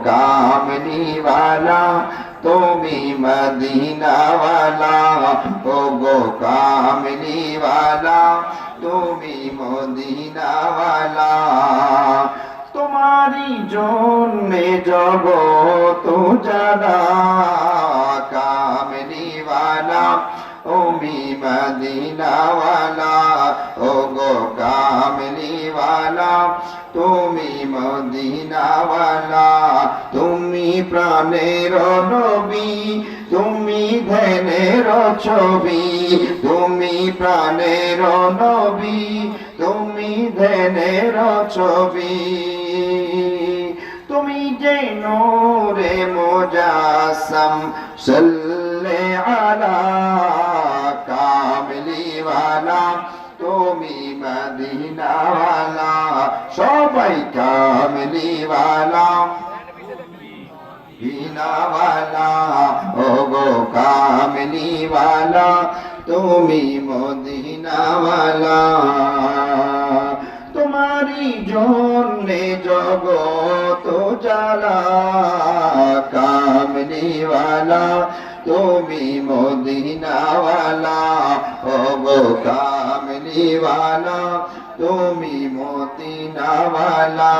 কামলিওয়ালা তুমি মদিনাওয়ালা, ও গো কামলিওয়ালা তুমি মদিনাওয়ালা। তোমারি জন্যে জগত জানা, কামলিওয়ালা তুমি মদিনাওয়ালা, ও গো কামলিওয়ালা তুমি মদিনাওয়ালা। তুমি প্রাণের নবী, তুমি ধ্যানের ছবি, তুমি প্রাণের নবী, তুমি ধ্যানের ছবি। তুমি যে নূরে মুজাসসাম, সাল্লি আলা কামলিওয়ালা তুমি মদিনাওয়ালা, সবাই কামলিওয়ালা মদিনাওয়ালা, ও গো কামলিওয়ালা তুমি মদিনাওয়ালা। তোমারি জন্যে জগত জ্বালা, কামলিওয়ালা তুমি মদিনাওয়ালা, ও গো কামলিওয়ালা তুমি মদিনাওয়ালা।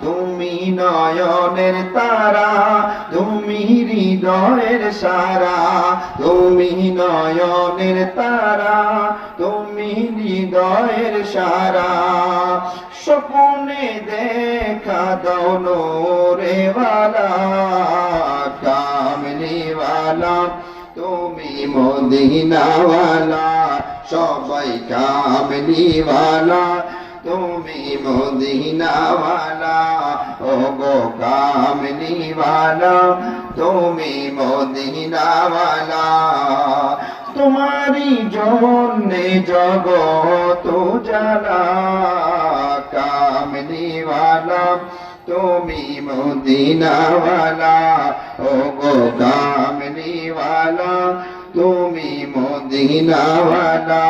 তুমি নয়নের তারা, তুমি হৃদয়ের সারা, তুমি নয়নের তারা, তুমি হৃদয়ের সারা। স্বপ্নে দেখা দাও নূরেওয়ালা, কামলিওয়ালা তুমি মদিনাওয়ালা, সবাই কামলিওয়ালা তুমি মদিনাওয়ালা, ও গো কামলিওয়ালা তুমি মদিনাওয়ালা। তোমারি জন্যে জগত জ্বালা, কামলিওয়ালা তুমি মদিনাওয়ালা, ও গো কামলিওয়ালা তুমি মদিনাওয়ালা।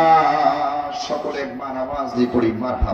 সকলে একবার আওয়াজ দিয়ে পড়ি মারহাবা।